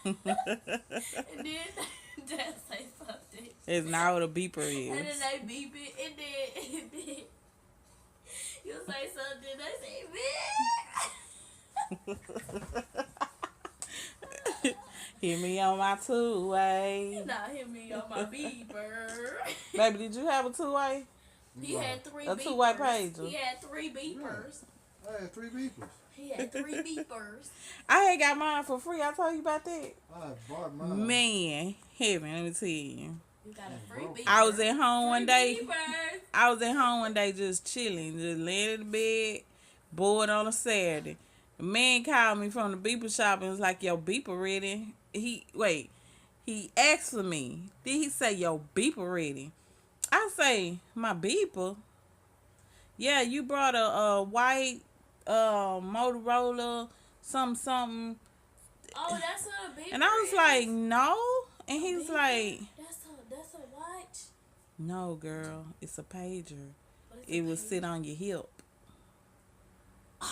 And then Dad say something. It's not what a beeper is. And then they beep it, and then you say something, they say, bitch. Hit me on my two-way. Nah, hit me on my beeper. Baby, did you have a two-way? He had three A beepers. two-way pager. He had three beepers. I had 3 beepers. He had three beepers. I had got mine for free. I told you about that. I bought mine. Man, heaven, let me tell you. You got a free beeper. I was at home one day. Beepers. I was at home one day just chilling, just laying in the bed, bored on a Saturday. A man called me from the beeper shop and was like, "Yo, beeper ready?" He asked for me. Then he say, "Yo, beeper ready?" I say, "My beeper? Yeah, you brought a white Motorola something." Oh, that's what a beeper And I was like, "No." And he was like, That's a watch. "No, girl, it's a pager. What is It a will pager? sit on your hip." Y'all,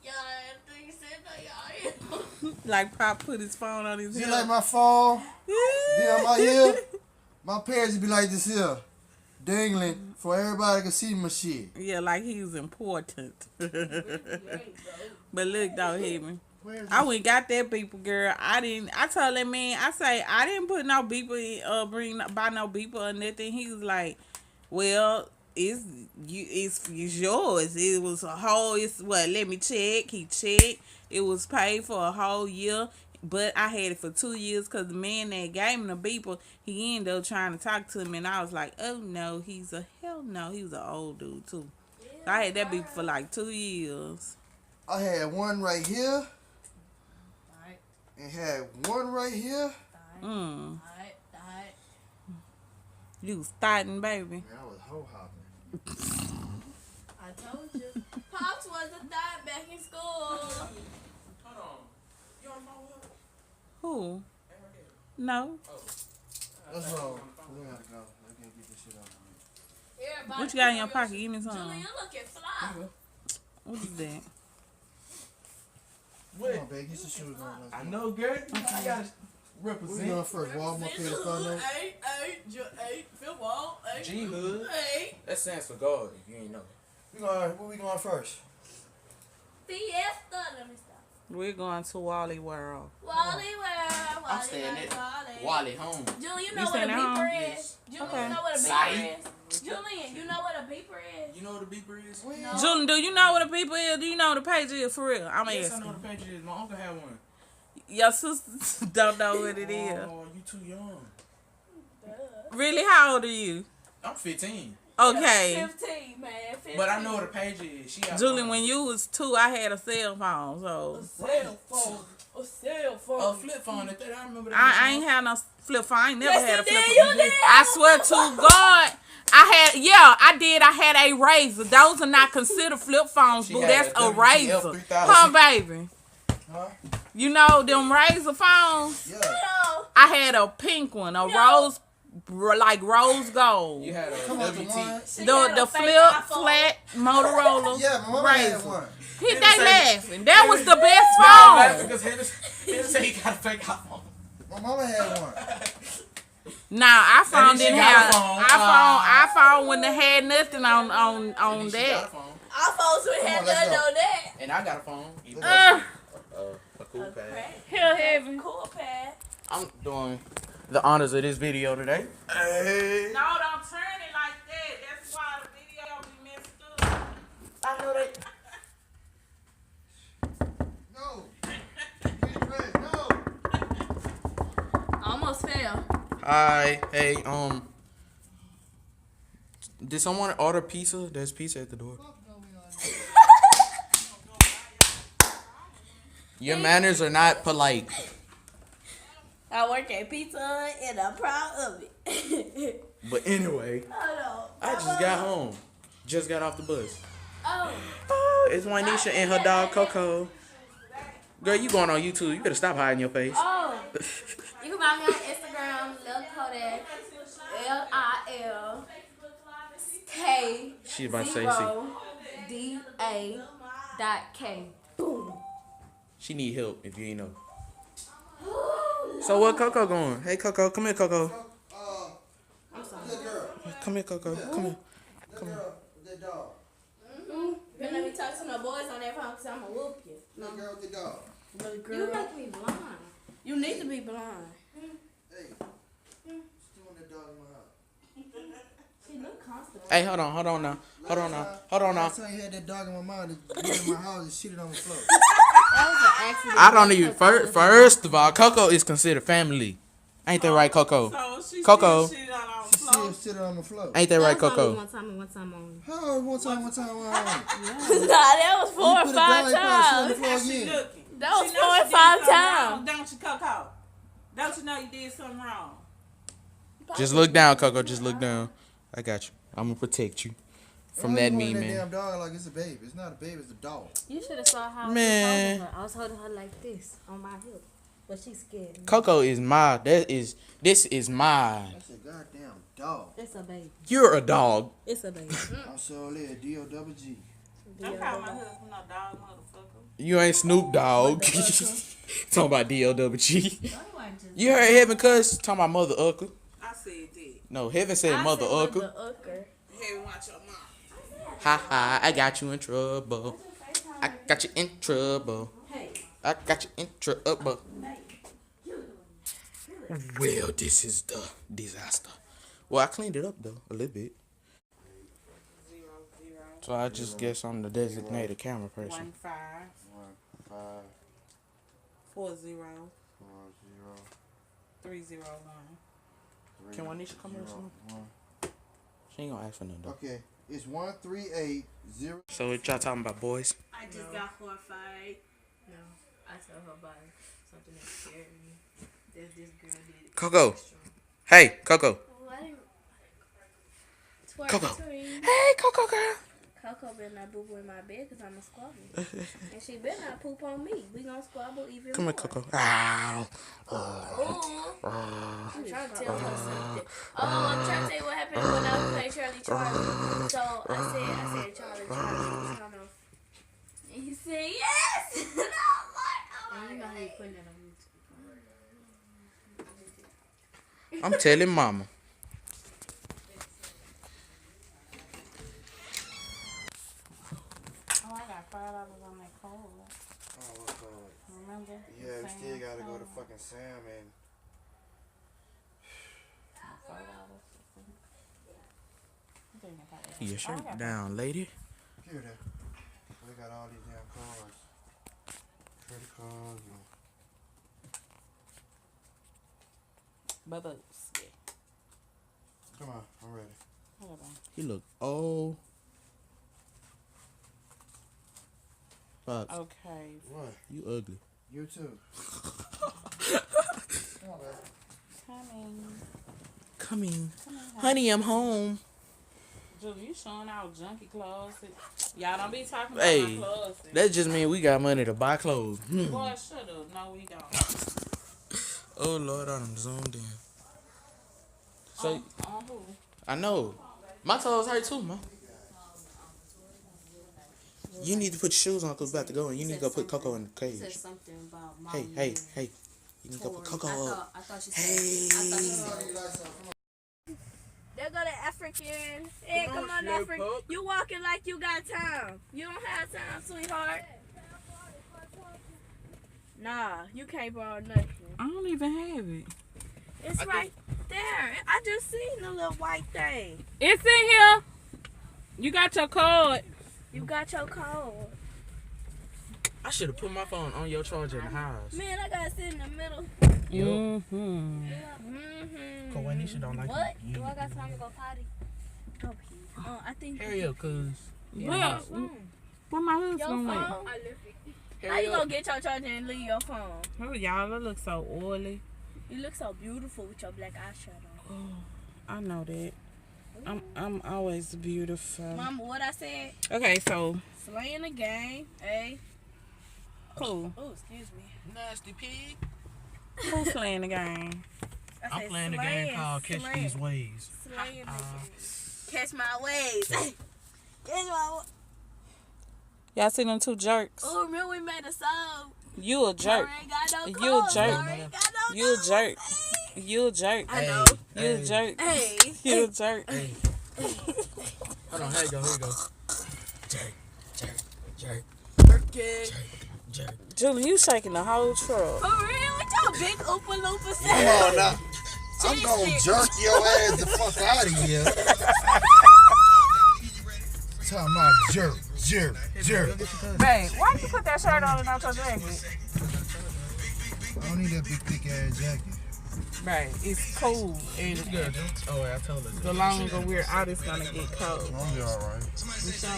that thing said that y'all. Like Pop put his phone on his You hip. like my phone? Be on my ear? My parents would be like this here. Dangling for everybody can see my shit. Yeah, like he was important. Great, bro. But look though, Heaven. Where's I went got that beeper, girl. I told that man, I say, I didn't put no beeper in, buy no beeper or nothing. He was like, well, it's yours. It was a whole, let me check. He checked. It was paid for a whole year. But I had it for 2 years because the man that gave me the beeper, he ended up trying to talk to me. And I was like, oh no, hell no. He was an old dude too. So I had that beeper for like 2 years. I had one right here Alright, and had one right here. Mm. alright. You was starting, baby. Man, I was hoe hopping. I told you. Pops was a thought back in school. Hold on. You on the phone with her? Who? Ain't right there. No. Oh. That's wrong. We gotta go. I can't get this shit out. Everybody What you got in your pocket? Give me some. Julie, you looking fly. What is that? Come on, babe. Get your shoes on. I know, girl. I gotta Where we represent. going first? Walmart, Petty Thunder? Fifth wall, G Hood. hey. That stands for God, if you ain't know. Where we going first? Fiesta, let me stop. We're going to Wally World. Wally, where? I'm staying at Wally home. Julie, you You know what a staying at home? beeper Yes. is? Julie, Okay. you know what a Sorry. beeper is? Julian, you know what a beeper is? You know what a beeper is? Where? No. Julian, do you know what a people is? Do you know what a page is for real? I'm Yes, I know asking. what a page is. My uncle had one. Your sisters don't know what it is. Oh, you too young. Really? How old are you? I'm 15. Okay. 15, man. 15. But I know what a page is. She got Julian, one. when you was 2, I had a cell phone, so A cell phone. A cell phone. A flip phone at that. I remember that. I ain't had no flip phone. I ain't never Yes, had a you flip did. phone. You did. I swear to God, I did. I had a razor. Those are not considered flip phones, She boo. had That's a a WTF razor. 3000. Come, baby. Huh? You know them razor phones? Yeah. No. I had a pink one, a rose gold. You had a Come on, WT. Tamar. She had The a fake flip iPhone. flat Motorola Yeah, my mama had razor. one. He Hennessy- they laughing. That was the best No, phone. because he said he got a fake iPhone. My mama had one. Nah, iPhone That means she didn't got have a phone. iPhone wouldn't have had nothing on That means she got a that. phone. Our phones would Come have on, let's nothing go. on that. And I got a phone. Let's Uh, A cool pad. Hell heaven. Cool pad. I'm doing the honors of this video today. Hey. No, don't turn it like that. That's why the video be messed up. I know that. No. Get ready. No. Almost fell. Hi. Hey. Did someone order pizza? There's pizza at the door. Your manners are not polite. I work at Pizza Hut and I'm proud of it. But anyway, Hold on. I just got home. Just got off the bus. Oh. Oh, it's Juanisha and her dog Coco. Girl, you going on YouTube. You better stop hiding your face. Oh. You can find me on Instagram, Lil Kodak, LILK She about to say DA.K. Boom. she need help if you ain't know. Ooh, So where Coco going? Hey Coco, come here, Coco. That girl. Come here, Coco. Come here. That girl. That dog. You let me talk to no boys on that phone because I'm going to whoop you. That girl with the dog. But You girl, make me blind. you need to be blind. Hey. Still want that dog in my house. She look constable. Hey, hold on now. Hold on now. Last time you had that dog in my mouth, it get in my house and shit it on the floor. That was an accident. I don't even. First of all, Coco is considered family. Ain't that right, Coco? So she Coco. still shit out on the She floor. still sit on the floor. Ain't that right, That was only Coco? one time and one time only. How? One time. Nah, that was 4 or 5 times. How she again. looking? That was She 4 know or she 5 did something times. wrong, don't you, Coco? Don't you know you did something wrong? Just look down, Coco. Just look down. I got you. I'm gonna protect you from that mean That man. damn dog like it's a baby. It's not a baby. It's a dog. You should have saw how Man. I was holding her like this on my hip, but she's scared. Coco is my. This is mine. That's a goddamn dog. It's a baby. You're a dog. It's a baby. I'm so lit. D-O-double-G. Don't call my husband no dog, motherfucker. You ain't Snoop Dogg. Talking about DLWG. You heard Heaven cuss? Talking about Mother Ucker. I said that. No, Heaven said Mother Ucker. Hey, watch your mouth. Ha ha, I got you in trouble. I got you in trouble. I got you in trouble. Well, this is the disaster. Well, I cleaned it up though, a little bit. 0, 0, So I just guess I'm the designated camera 1, person. 5, 1, 5, 4, 0, 4, 0, 3, 0, 1. 3, Can Juanisha come here or 0, something? 1. She ain't gonna ask for nothing though. Okay, it's 1, 3, 8, 0. So what y'all talking about, boys? I just got horrified. No, I saw her by something that scared me. There's this girl did it. Coco. Hey, Coco. Coco. Hey, Coco girl. Coco better not boo boo in my bed because I'm a squabble. And she better not poop on me. We gonna squabble even Come more. here, Coco. Ow. I'm trying to tell her something. I'm trying to tell you what happened when I was playing Charlie. So I said Charlie was kind of. And he said yes. And I'm like, oh And you my know how you God. putting that on YouTube. I'm telling mama. Oh, I got $5 on that card. Oh, what's called? Remember? Yeah, we still gotta go to fucking Sam and Your shirt down, lady. here that. We got all these damn cards. Credit cards. Bubbles. Yeah. Come on, I'm ready. Hold on. He look old. Pops, Okay. What? you ugly. You too. Come on, baby. Coming. Coming. Honey, I'm home. Julie, you showing out junky clothes. Y'all don't be talking about Hey, my clothes. that just mean we got money to buy clothes. Boy, shut up. No, we don't. Oh, Lord, I'm zoomed in. So, On who? I know. My toes hurt too, man. You need to put your shoes on because we're about to go and you need to go put Coco in the She said cage. something about mom. Hey. You need to go put Coco up. I thought she said. I thought she said. There go the African. Hey, come on, African. You walking like you got time. You don't have time, sweetheart. Nah, you can't borrow nothing. I don't even have it. It's right there. I just seen the little white thing. It's in here. You got your card. You got your code. I should have put my phone on your charger in the house. Man, I gotta sit in the middle. Mm-hmm. Cause Juanisha don't like What? Do I got time to go potty? Go pee. I think. Hurry up, cuz. Well, where my Your husband went? phone? How you gonna get your charger and leave your phone? Oh, y'all, it look so oily. You look so beautiful with your black eyeshadow. I know that. I'm always beautiful. Mama, what I said? Okay, so Slaying the game. Hey. cool. Oh, excuse me. Nasty pig. Who's playing the game? I said slaying, Waves. Slaying the game. Catch my waves. Catch my. Y'all see them two jerks? Oh, remember we made a song. You a jerk. Ain't got no You a clothes, jerk. Ain't got no You a jerk. You a jerk. I know. You a jerk. Hey. You a jerk. Hey. Hold on, here you go, here you go. Jerk, jerk, jerk, Okay. jerk. Julie, you shaking the whole truck. For real? What y'all big Oompa Loompa Come say? on now. I'm gonna jerk your ass the fuck out of here. Talking about jerk. Babe, why you put that shirt on and not your jacket? I don't need that big thick ass jacket. Babe, it's cool. And It's good, Jim. Oh, wait, I told her. the longer we're out, it's gonna get cold. I'll be alright. You sure?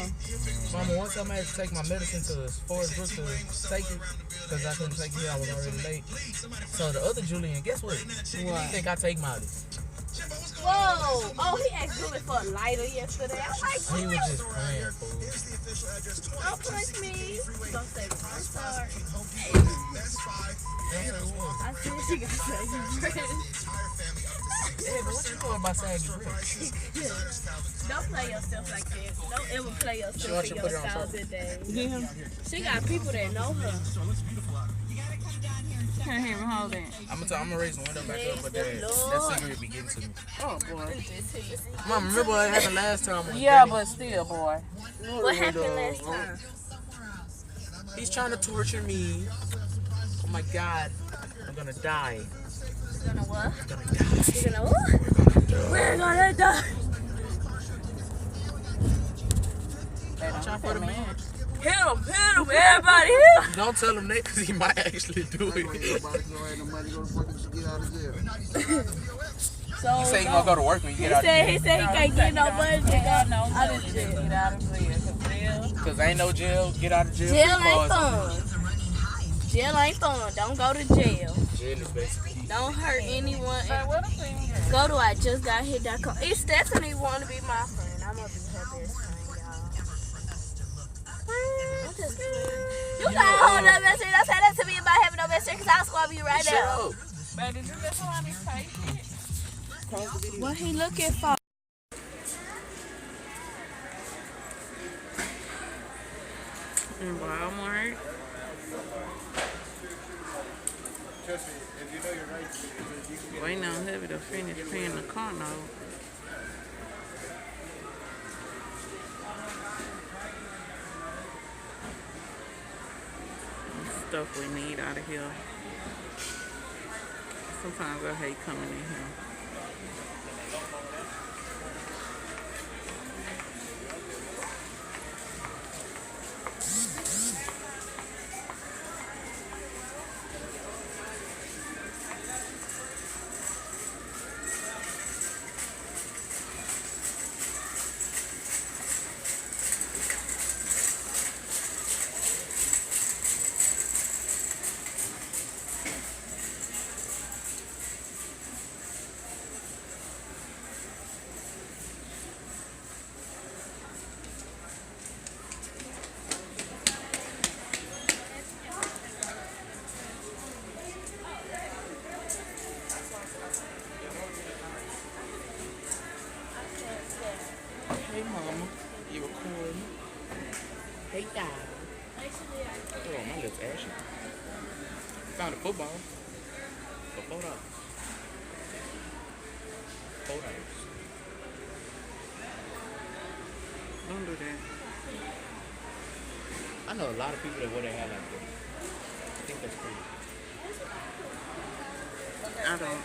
Mama, one time I had to take my medicine to Forest Brook to take it because I couldn't take it. I was already late. So the other Julian, guess what? What? He think I take Molly. Whoa. Oh, he asked Julie for a lighter yesterday. I'm like, He was just playing, fool. don't punch me. Don't say I'm sorry. I said she got saggy breath. Yeah, but what you know about saggy breath? Don't play yourself like that. Don't ever play yourself She in put your it on thousand days. Yeah. She got people that know her. Can't even hold that. I'm gonna raise the window back up, but that cigarette be getting to me. Oh, boy. Mom, remember what happened last time? Yeah, but still, boy. What happened last time? He's trying to torture me. Oh my God, I'm gonna die. You gonna what? I'm gonna die. You gonna what? We're gonna die. Trying for the man. Hit him, everybody hit him. Don't tell him that because he might actually do it. So, He say he gonna go to work when you get out of jail. he said he can't get no money to go No, out of jail. get out of jail. Cause ain't no jail, get out of jail. Jail ain't clause. fun. Jail ain't fun. Don't go to jail. Jail is basically. Don't hurt anyone. Hey, what a thing. Go to IJustGotHit.com. If Stephanie want to be my friend, I'm gonna be her best friend, y'all. I'm just kidding. You gotta hold that best friend. Don't say that to me about having no best friend, cause I'll squab you right Shut now. up. Babe, did you let somebody take it? What he looking for? In Walmart. Waiting on Hubby to finish paying the car note. Stuff we need out of here. Sometimes I hate coming in here. Hey, mama. You recording? Hey, Dad. Oh, my lips ashy. Found a football. For $4. $4. Don't do that. I know a lot of people that wear their hair like that. I think that's cool. I don't.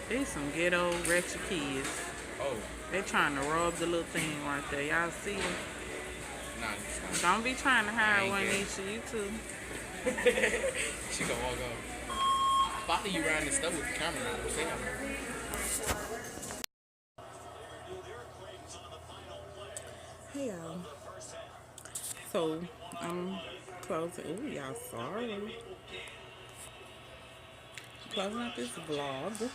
These some ghetto ratchet kids. Oh, They trying to rub the little thing right there. Y'all see it? nah, it's Don't be trying to hide ain't one of good. these shit. You too. not. She gonna walk off. Follow you around this stuff with the camera now. Don't say nothing. Hey y'all. So I'm closing. Ooh, y'all sorry. Closing out this vlog.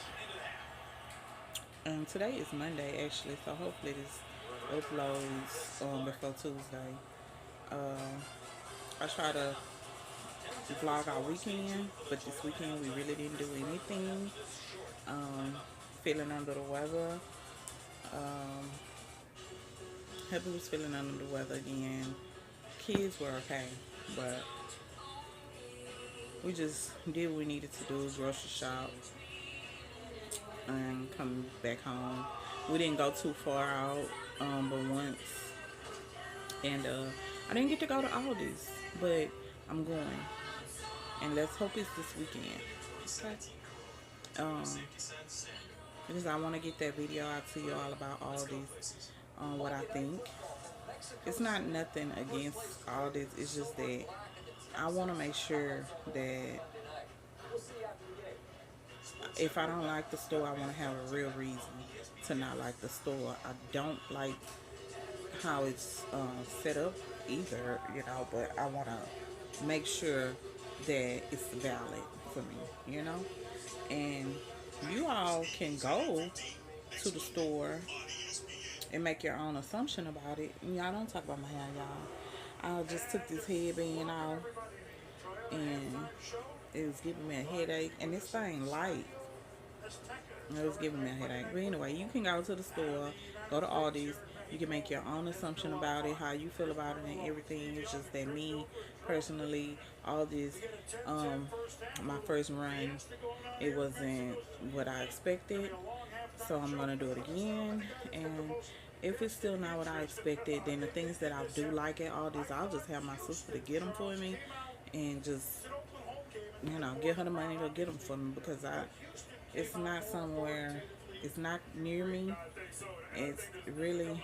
Today is Monday actually, so hopefully this uploads before Tuesday. I try to vlog our weekend, but this weekend we really didn't do anything. Feeling under the weather. Happy was feeling under the weather again. Kids were okay, but we just did what we needed to do, grocery shop, and come back home. We didn't go too far out, but once. And I didn't get to go to Aldi's, but I'm going. And let's hope it's this weekend. Okay. Because I want to get that video out to you all about Aldi's, what I think. It's not nothing against Aldi's. It's just that I want to make sure that if I don't like the store, I want to have a real reason to not like the store. I don't like how it's set up either, you know, but I want to make sure that it's valid for me, you know. And you all can go to the store and make your own assumption about it. Y'all don't talk about my hair, y'all. I just took this headband off and it was giving me a headache, and this thing light. It was giving me a headache. But anyway, you can go to the store, go to Aldi's. You can make your own assumption about it, how you feel about it and everything. It's just that me, personally, Aldi's, my first run, it wasn't what I expected. So I'm going to do it again. And if it's still not what I expected, then the things that I do like at Aldi's, I'll just have my sister to get them for me. And just, you know, get her the money to get them for me. Because it's not somewhere, it's not near me. It's really,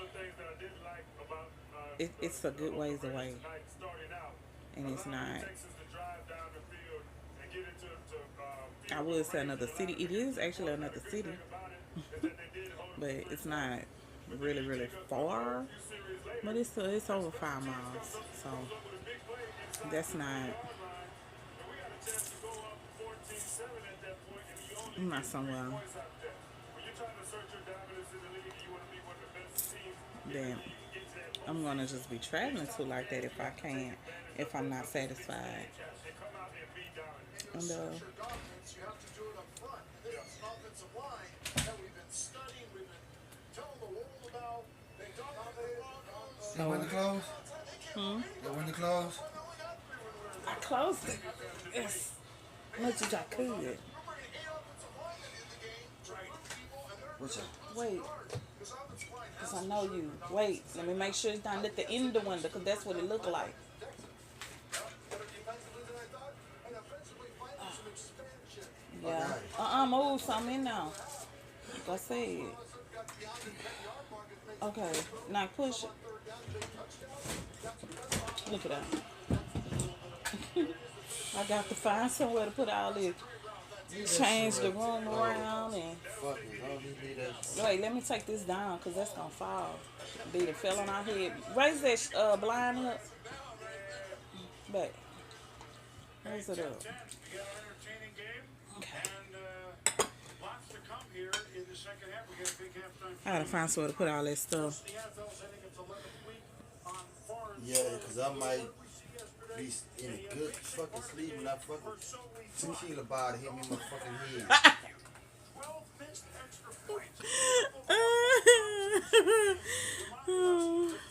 it's a good ways away, and it's not, I would say another city. It is actually another city, but it's not really far, but it's over 5 miles, so that's not somewhere that I'm gonna just be traveling to like that if I can't, if I'm not satisfied. And You went to close? You went to close? I closed it as much as I could. What's up? Wait, because I know you. Wait, let me make sure it's not at the end of the window, because that's what it looked like. Yeah. Move something in now. Like I said. Okay, now push it. Look at that. I got to find somewhere to put all this. Change the room around and. Wait, let me take this down because that's gonna fall. Be the fell on our head. Raise that blind up. Back. Raise it up. Okay. I gotta find somewhere to put all that stuff. Yeah, because I might be in a good fucking sleep and I fucking tequila bar hit me in my fucking head.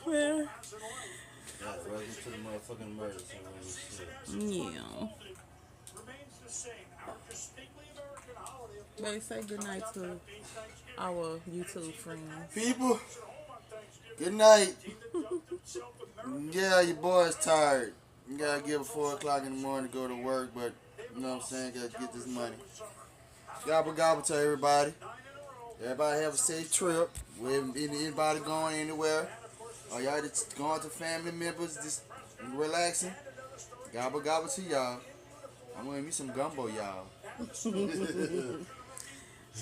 Well, Yeah, right into the motherfucking murder scene. yeah. They say goodnight to our YouTube friends. People, good night. Yeah, your boy's tired. You gotta give it 4 o'clock in the morning to go to work, but you know what I'm saying, gotta get this money. Gobble gobble to everybody. Everybody have a safe trip. Anybody going anywhere? Or y'all just going to family members, just relaxing? Gobble gobble to y'all. I'm gonna eat me some gumbo, y'all.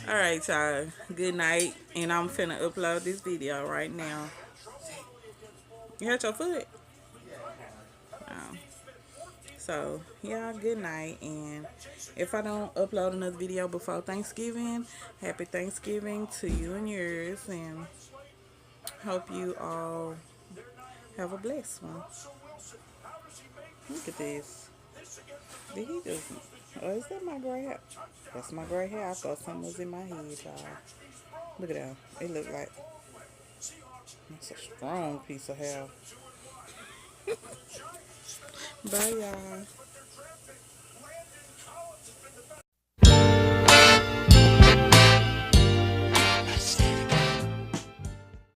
Alright, y'all. Good night. And I'm finna upload this video right now. You hurt your foot? Oh. So, yeah, good night. And if I don't upload another video before Thanksgiving, happy Thanksgiving to you and yours. And hope you all have a blessed one. Look at this. Did he just... Oh, is that my gray hair? That's my gray hair. I thought something was in my head, y'all. Look at that. It looked like... That's a strong piece of hair. Bye, y'all.